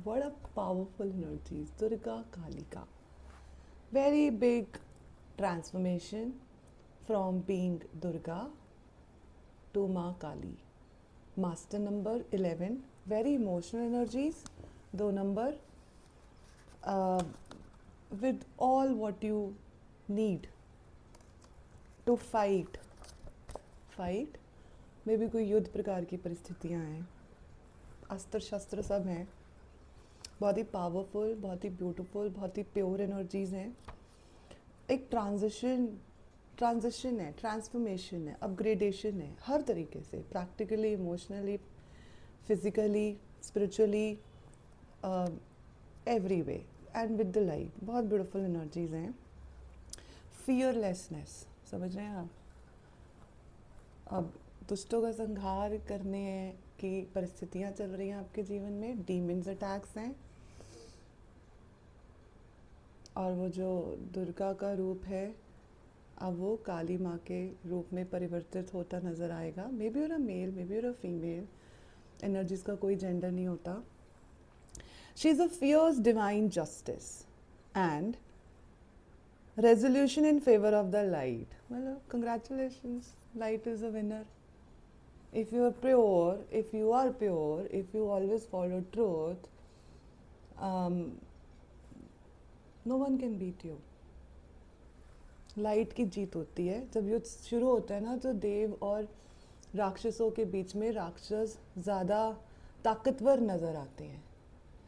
What a powerful energies. Durga Kalika. Very big transformation from being Durga to Ma Kali. Master number 11. Very emotional energies. Though number uh, with all what you need to fight. Fight में भी कोई युद्ध प्रकार की परिस्थितियाँ हैं, अस्त्र शस्त्र सब हैं, बहुत ही पावरफुल, बहुत ही ब्यूटीफुल, बहुत ही प्योर एनर्जीज हैं. एक ट्रांजिशन है, ट्रांसफॉर्मेशन है, अपग्रेडेशन है, हर तरीके से, practically, emotionally, physically, spiritually, every way, and with the light. बहुत ब्यूटीफुल एनर्जीज हैं. फियरलेसनेस, समझ रहे हैं आप? अब दुष्टों का संहार करने की परिस्थितियाँ चल रही हैं आपके जीवन में, डीमन्स अटैक्स हैं, और वो जो दुर्गा का रूप है अब वो काली माँ के रूप में परिवर्तित होता नज़र आएगा. मे बी और अ मेल, मे बी और अ फीमेल. एनर्जीज का कोई जेंडर नहीं होता. She is a fierce divine justice and resolution in favour of the light. मतलब congratulations, light is a winner. If you are pure, if you always follow truth, no one can beat you. Light की जीत होती है. जब युद्ध शुरू होता है ना, तो देव और राक्षसों के बीच में राक्षस ज़्यादा ताकतवर नज़र आते हैं,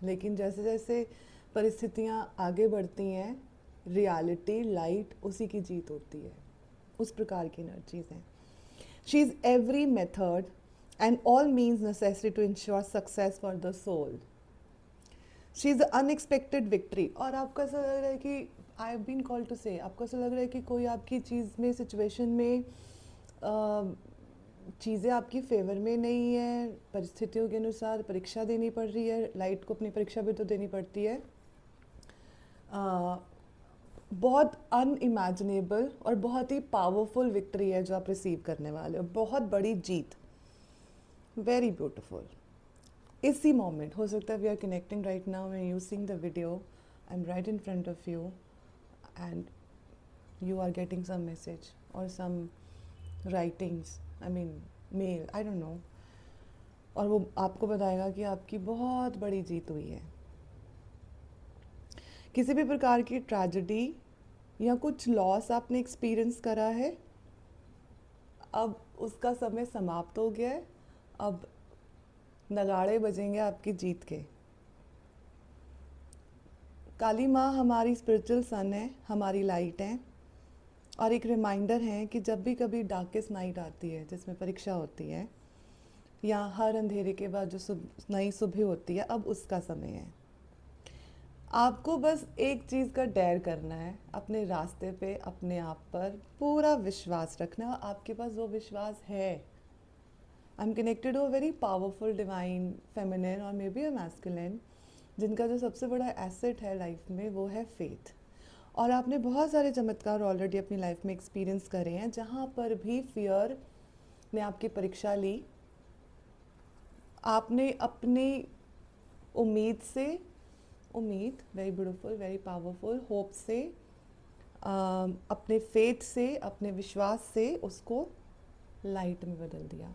लेकिन जैसे जैसे परिस्थितियाँ आगे बढ़ती हैं, रियलिटी, लाइट, उसी की जीत होती है. उस प्रकार की एनर्जीज हैं. She is every method and all means necessary to ensure success for the soul. She is the unexpected victory. और आपको ऐसा लग रहा है कि I have been called to say, आपको ऐसा लग रहा है कि कोई आपकी चीज़ में, सिचुएशन में चीज़ें आपकी फेवर में नहीं है, परिस्थितियों के अनुसार परीक्षा देनी पड़ रही है. लाइट को अपनी परीक्षा भी तो देनी पड़ती है. बहुत अनइमेजिनेबल और बहुत ही पावरफुल विक्ट्री है जो आप रिसीव करने वाले हो. बहुत बड़ी जीत. Very beautiful. इसी मोमेंट हो सकता है we are connecting right now, when you seeing the video, I am right in front of you and you are getting some message or some writings, I mean mail, I don't know, और वो आपको बताएगा कि आपकी बहुत बड़ी जीत हुई है. किसी भी प्रकार की ट्रेजेडी या कुछ लॉस आपने एक्सपीरियंस करा है, अब उसका समय समाप्त हो गया है. अब नगाड़े बजेंगे आपकी जीत के. काली माँ हमारी स्पिरिचुअल सन है, हमारी लाइट है, और एक रिमाइंडर है कि जब भी कभी डार्केस्ट नाइट आती है जिसमें परीक्षा होती है, या हर अंधेरे के बाद जो नई सुबह होती है, अब उसका समय है. आपको बस एक चीज़ का डेयर करना है, अपने रास्ते पे अपने आप पर पूरा विश्वास रखना. आपके पास वो विश्वास है. I am connected to a very powerful divine feminine और मे बी अ मैस्कुलिन, जिनका जो सबसे बड़ा एसेट है लाइफ में वो है फेथ. और आपने बहुत सारे चमत्कार ऑलरेडी अपनी लाइफ में एक्सपीरियंस करे हैं. जहाँ पर भी फियर ने आपकी परीक्षा ली, आपने अपनी उम्मीद से, उम्मीद, very beautiful, very powerful, hope से, अपने फेथ से, अपने विश्वास से उसको लाइट में बदल दिया.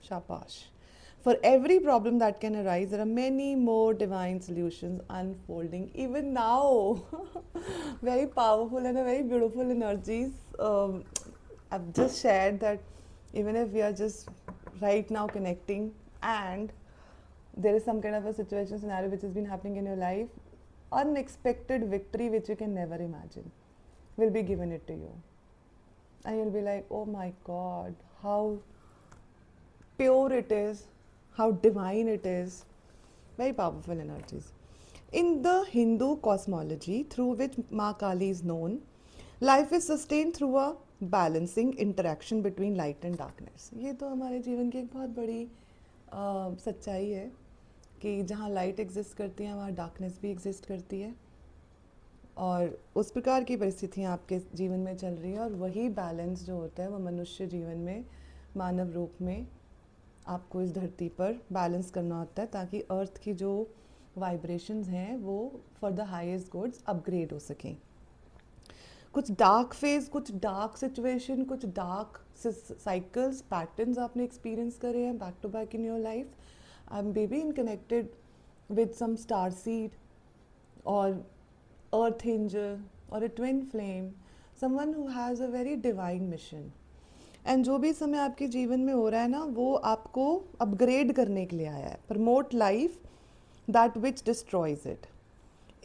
शाबाश. For every problem that can arise, there are many more divine solutions unfolding even now. Very powerful and a very beautiful energies. I've just shared that even if we are just right now connecting and there is some kind of a situation, scenario which has been happening in your life, unexpected victory which you can never imagine will be given it to you. And you'll be like, oh my God, how pure it is, how divine it is. Very powerful energies. In the Hindu cosmology, through which Ma Kali is known, life is sustained through a balancing interaction between light and darkness. ये तो हमारे जीवन की एक बहुत बड़ी सच्चाई है कि जहाँ लाइट एग्जिस्ट करती है वहाँ डार्कनेस भी एग्जिस्ट करती है, और उस प्रकार की परिस्थितियाँ आपके जीवन में चल रही हैं. और वही बैलेंस जो होता है वो मनुष्य जीवन में, मानव रूप में आपको इस धरती पर बैलेंस करना होता है, ताकि अर्थ की जो वाइब्रेशंस हैं वो for the highest goods upgrade हो सकें. कुछ डार्क फेज, कुछ डार्क सिचुएशन, कुछ डार्क साइकिल्स, पैटर्न्स आपने एक्सपीरियंस करे हैं back to back in your life. I am baby in connected with some star seed और अर्थ एंजल और a twin flame, someone who has a very divine mission. And जो भी समय आपके जीवन में हो रहा है ना, वो आपको अपग्रेड करने के लिए आया है. Promote life that which destroys it.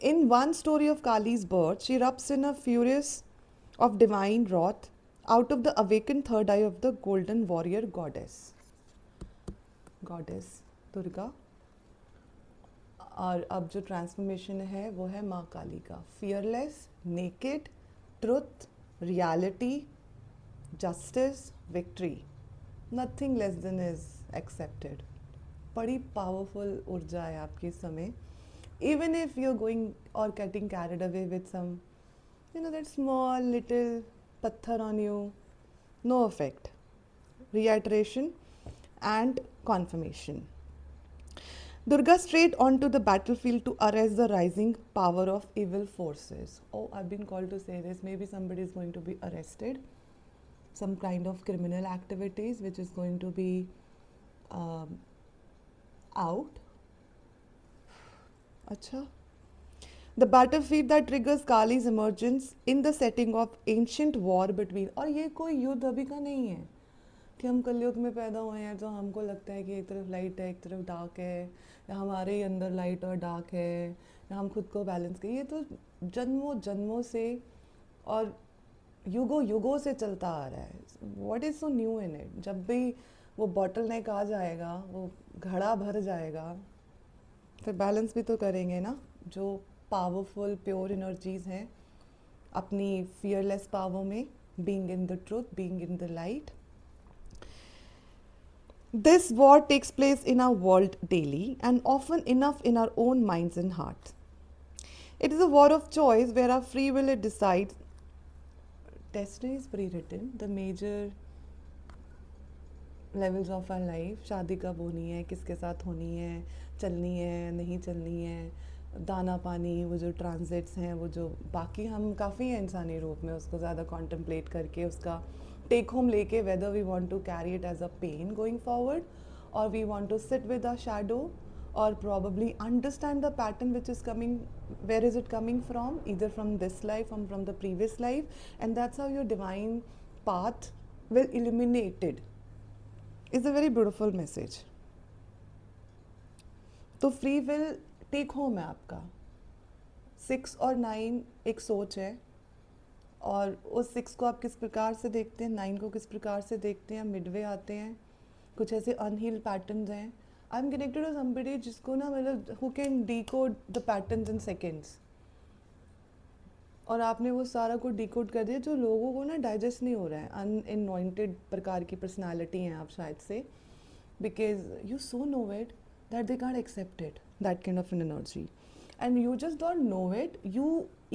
In one story of Kali's birth, she erupts in a furious of divine wrath out of the awakened third eye of the golden warrior goddess. Goddess Durga. और अब जो transformation है वो है माँ काली का. Fearless, naked, truth, reality, justice, victory. Nothing less than is accepted. बड़ी powerful ऊर्जा है आपके समय. Even if you're going or getting carried away with some, that small little patthar on you, no effect. Reiteration and confirmation. Durga straight onto the battlefield to arrest the rising power of evil forces. Oh, I've been called to say this. Maybe somebody is going to be arrested. Some kind of criminal activities which is going to be out. अच्छा. The battlefield that triggers Kali's emergence in the setting of ancient war between. और ये कोई युद्ध अभी का नहीं है कि हम कलयुग में पैदा हुए हैं तो हमको लगता है कि एक तरफ लाइट है एक तरफ डार्क है, या हमारे ही अंदर लाइट और डार्क है, या हम खुद को बैलेंस करें. ये तो जन्मों जन्मों से और युगों युगों से चलता आ रहा है. What is so new in it? जब भी वो बॉटल नेक आ जाएगा, वो घड़ा भर जाएगा, फिर बैलेंस भी तो करेंगे ना. जो पावरफुल प्योर एनर्जीज हैं अपनी फियरलेस पावर में, being in the truth, being in the light. This war takes place in our world daily and often enough in our own minds and hearts. It is a war of choice where our free will it decides. Destiny is pre written. The major levels of our life. शादी कब होनी है, किसके साथ होनी है, चलनी है नहीं चलनी है, दाना पानी, वो जो ट्रांजिट्स हैं, वो जो बाकी हम काफ़ी हैं इंसानी रूप में, उसको ज़्यादा कॉन्टम्पलेट करके उसका टेक होम लेके whether we want to carry it as a pain going forward और we want to sit with a shadow or probably understand the pattern which is coming, where is it coming from, either from this life or from the previous life, and that's how your divine path will illuminated. Is a very beautiful message. तो free will take home है आपका. 6 और 9 एक सोच है, और उस 6 को आप किस प्रकार से देखते हैं, 9 को किस प्रकार से देखते हैं. मिडवे आते हैं, कुछ ऐसे अनहील्ड पैटर्न्स हैं. I am connected to somebody जिसको ना, मतलब who can decode the patterns in seconds, और आपने वो सारा कुछ डिकोड कर दिया जो लोगों को ना डाइजेस्ट नहीं हो रहा है. अनअनॉइंटेड प्रकार की पर्सनालिटी हैं आप शायद say, because you so know it that they can't accept it, that kind of an energy, and you just don't know it. You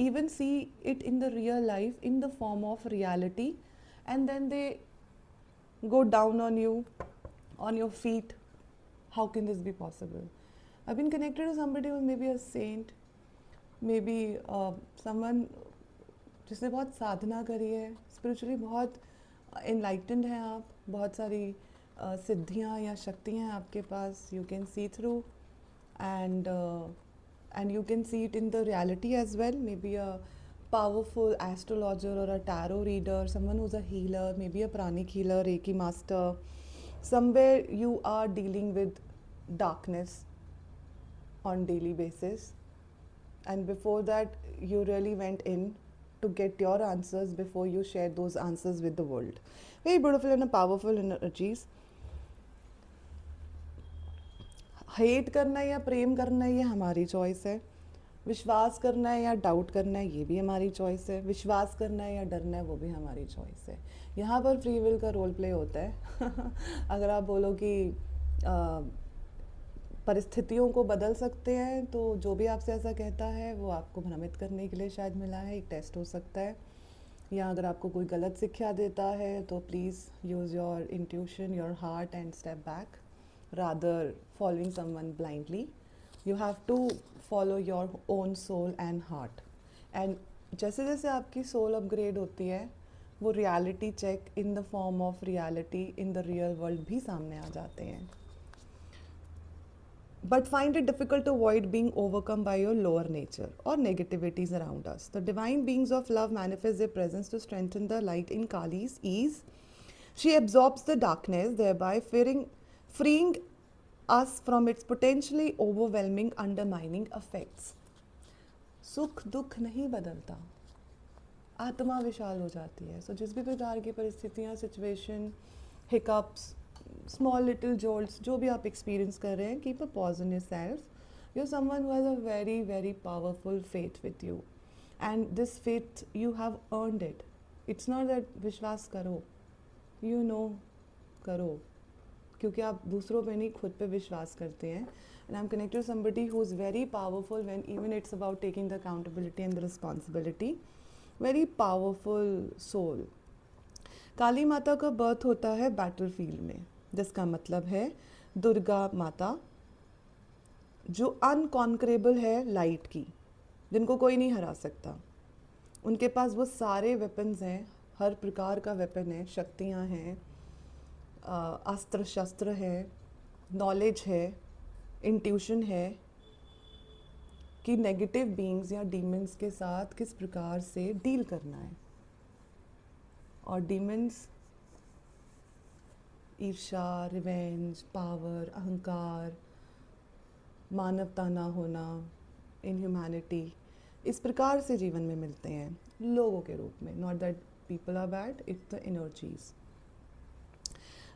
even see it in the real life in the form of reality, and then they go down on you, on your feet. How can this be possible? I've been connected to somebody who may be a saint, maybe someone जिसने बहुत साधना करी है, spiritually बहुत enlightened हैं आप, बहुत सारी सिद्धियाँ या शक्तियाँ हैं आपके पास. You can see through and you can see it in the reality as well. Maybe a powerful astrologer or a tarot reader, someone who's a healer, maybe a pranic healer, Reiki master. Somewhere you are dealing with darkness on daily basis, and before that you really went in to get your answers before you share those answers with the world. Very beautiful and powerful energies. Hate करना या प्रेम करना ये हमारी choice है. विश्वास करना है या डाउट करना है ये भी हमारी चॉइस है. विश्वास करना है या डरना है वो भी हमारी चॉइस है. यहाँ पर फ्री विल का रोल प्ले होता है. अगर आप बोलो कि परिस्थितियों को बदल सकते हैं, तो जो भी आपसे ऐसा कहता है वो आपको भ्रमित करने के लिए शायद मिला है, एक टेस्ट हो सकता है. या अगर आपको कोई गलत शिक्षा देता है तो please use your intuition, your heart and step back rather following someone blindly. You have to follow your own soul and heart. And जैसे जैसे आपकी सोल अपग्रेड होती है, वो reality check in the form of reality in the real world भी सामने आ जाते हैं। But find it difficult to avoid being overcome by your lower nature or negativities around us. The divine beings of love manifest their presence to strengthen the light in Kali's ease. She absorbs the darkness, thereby freeing us from its potentially overwhelming, undermining effects. सुख दुख नहीं बदलता, आत्मा विशाल हो जाती है। सो जिस भी प्रकार की परिस्थितियाँ, situation, hiccups, small little jolts, जो भी आप एक्सपीरियंस कर रहे हैं, keep a pause in yourself. You are someone who has a very very powerful faith with you, and this faith you have earned it. It's not that विश्वास करो, you know करो, क्योंकि आप दूसरों पे नहीं, खुद पे विश्वास करते हैं। And I am connected to somebody who is very powerful when even it's about taking the accountability and the responsibility. Very powerful soul. Kali माता का बर्थ होता है बैटल फील्ड में, जिसका मतलब है दुर्गा माता जो अनकॉन्करेबल है, लाइट की, जिनको कोई नहीं हरा सकता। उनके पास वो सारे वेपन्स हैं, हर प्रकार का वेपन है, शक्तियाँ हैं, अस्त्र शस्त्र है, नॉलेज है, इंट्यूशन है कि नेगेटिव बीइंग्स या डीमंस के साथ किस प्रकार से डील करना है। और डीमंस ईर्ष्या, रिवेंज, पावर, अहंकार, मानवता ना होना, इनह्यूमैनिटी, इस प्रकार से जीवन में मिलते हैं लोगों के रूप में। Not that people are bad, it's the energies.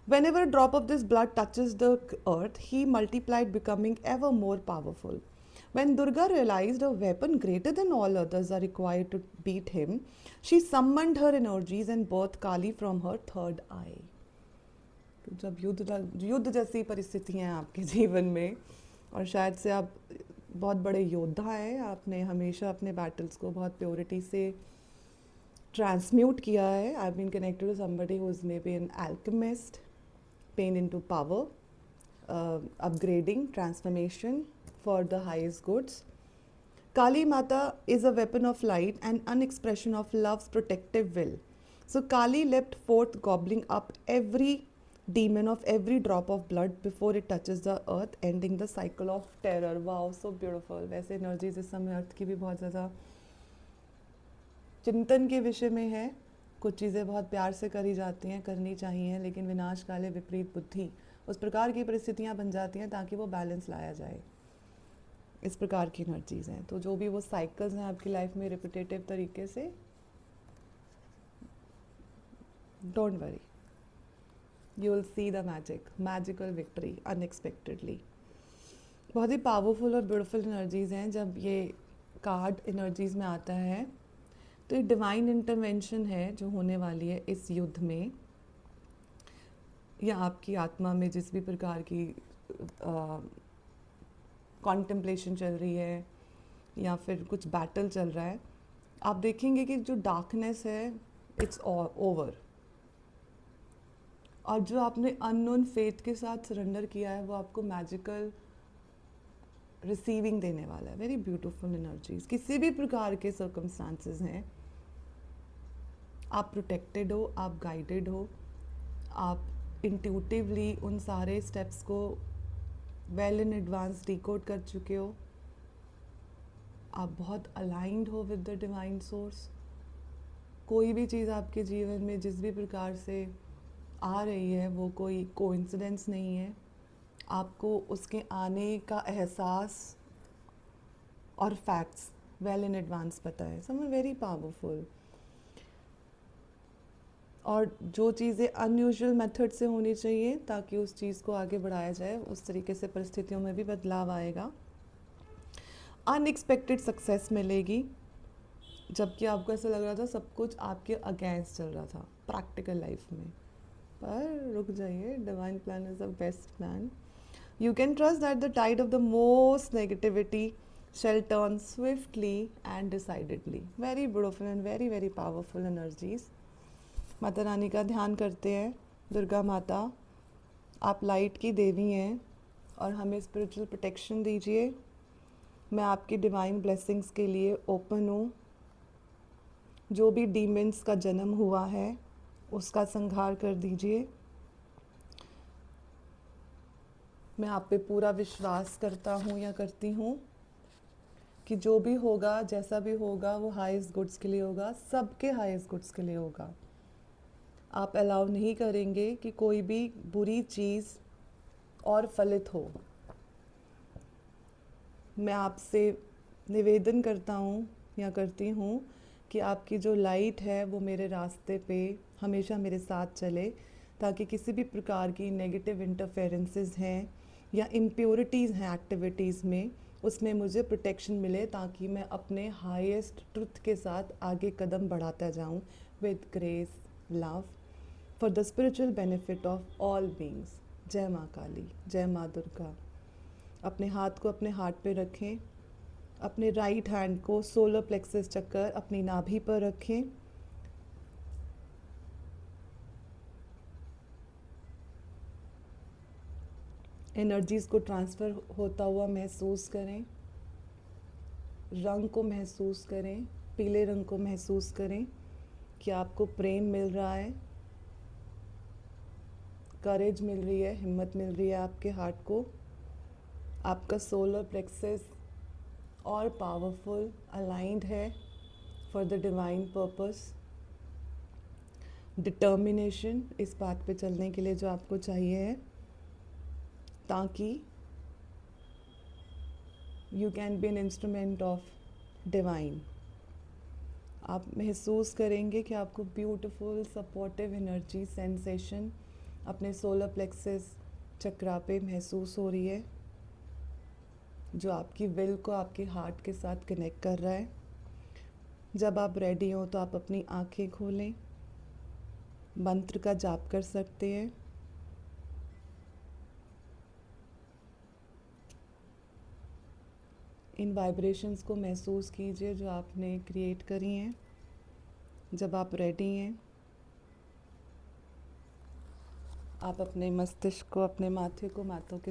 Whenever a drop of this blood touches the earth, he multiplied, becoming ever more powerful. When Durga realized a weapon greater than all others are required to beat him, she summoned her energies and birthed Kali from her third eye. तो जब युद्ध जैसी परिस्थितियाँ हैं आपके जीवन में, और शायद से आप बहुत बड़े योद्धा हैं, आपने हमेशा अपने बैटल्स को बहुत प्योरिटी से ट्रांसम्यूट किया है। I been connected to somebody who is maybe an alchemist, pain into power, upgrading, transformation for the highest goods. Kali Mata is a weapon of light and an expression of love's protective will. So Kali leapt forth, gobbling up every demon of every drop of blood before it touches the earth, ending the cycle of terror. Wow, so beautiful. वैसे energies इस समय अर्थ की भी बहुत ज़्यादा चिंतन के विषय में है। कुछ चीज़ें बहुत प्यार से करी जाती हैं, करनी चाहिए, लेकिन विनाश काले विपरीत बुद्धि, उस प्रकार की परिस्थितियाँ बन जाती हैं ताकि वो बैलेंस लाया जाए। इस प्रकार की एनर्जीज हैं। तो जो भी वो साइकिल्स हैं आपकी लाइफ में रिपीटेटिव तरीके से, don't worry, you will see the magical victory unexpectedly. बहुत ही पावरफुल और ब्यूटीफुल एनर्जीज हैं। जब ये कार्ड एनर्जीज में आता है तो ये डिवाइन इंटरवेंशन है जो होने वाली है इस युद्ध में, या आपकी आत्मा में जिस भी प्रकार की कॉन्टेम्पलेशन चल रही है या फिर कुछ बैटल चल रहा है। आप देखेंगे कि जो डार्कनेस है इट्स ओवर, और जो आपने अननोन फेथ के साथ सरेंडर किया है वो आपको मैजिकल रिसीविंग देने वाला है। Very beautiful energies. किसी भी प्रकार के सर्कमस्टांसेस हैं, आप प्रोटेक्टेड हो, आप गाइडेड हो, आप इंट्यूटिवली उन सारे स्टेप्स को वेल इन एडवांस डिकोड कर चुके हो, आप बहुत अलाइंड हो विद द डिवाइन सोर्स। कोई भी चीज़ आपके जीवन में जिस भी प्रकार से आ रही है वो कोई कोइंसिडेंस नहीं है। आपको उसके आने का एहसास और फैक्ट्स वेल इन एडवांस पता है। Someone very powerful. और जो चीज़ें अनयूजुअल मेथड से होनी चाहिए ताकि उस चीज़ को आगे बढ़ाया जाए, उस तरीके से परिस्थितियों में भी बदलाव आएगा। अनएक्सपेक्टेड सक्सेस मिलेगी, जबकि आपको ऐसा लग रहा था सब कुछ आपके अगेंस्ट चल रहा था प्रैक्टिकल लाइफ में। पर रुक जाइए, divine plan is the best plan. You can trust that the tide of the most negativity shall turn swiftly and decidedly. Very beautiful and very very powerful energies. Mata Rani का ध्यान करते हैं। दुर्गा माता, आप लाइट की देवी हैं और हमें स्पिरिचुअल प्रोटेक्शन दीजिए, मैं आपकी डिवाइन ब्लेसिंग्स के लिए ओपन हूँ। जो भी डीमंस का जन्म हुआ है उसका संहार कर दीजिए। मैं आप पे पूरा विश्वास करता हूँ या करती हूँ कि जो भी होगा, जैसा भी होगा, वो हाईएस्ट गुड्स के लिए होगा, सबके हाईएस्ट गुड्स के लिए होगा। आप अलाउ नहीं करेंगे कि कोई भी बुरी चीज़ और फलित हो। मैं आपसे निवेदन करता हूँ या करती हूँ कि आपकी जो लाइट है वो मेरे रास्ते पे हमेशा मेरे साथ चले, ताकि किसी भी प्रकार की नेगेटिव इंटरफेरेंसेस हैं या इम्प्योरिटीज़ हैं एक्टिविटीज़ में, उसमें मुझे प्रोटेक्शन मिले, ताकि मैं अपने हाईएस्ट ट्रुथ के साथ आगे कदम बढ़ाता जाऊँ with grace love for the spiritual benefit of all beings. जय माँ काली, जय माँ दुर्गा। अपने हाथ को अपने हार्ट पे रखें। अपने राइट हैंड को सोलर प्लेक्सस चक्कर अपनी नाभि पर रखें। एनर्जीज़ को ट्रांसफ़र होता हुआ महसूस करें। रंग को महसूस करें, पीले रंग को महसूस करें कि आपको प्रेम मिल रहा है, करेज मिल रही है, हिम्मत मिल रही है आपके हार्ट को। आपका सोलर प्लेक्सस और पावरफुल अलाइंड है for the divine purpose. Determination इस बात पे चलने के लिए जो आपको चाहिए है, ताकि you can be an instrument of divine. आप महसूस करेंगे कि आपको ब्यूटीफुल सपोर्टिव एनर्जी सेंसेशन अपने सोलर प्लेक्सस चक्रा पे महसूस हो रही है, जो आपकी विल को आपके हार्ट के साथ कनेक्ट कर रहा है। जब आप रेडी हो तो आप अपनी आंखें खोलें, मंत्र का जाप कर सकते हैं। इन वाइब्रेशंस को महसूस कीजिए जो आपने क्रिएट करी हैं। जब आप रेडी हैं, आप अपने मस्तिष्क को, अपने माथे को माथों के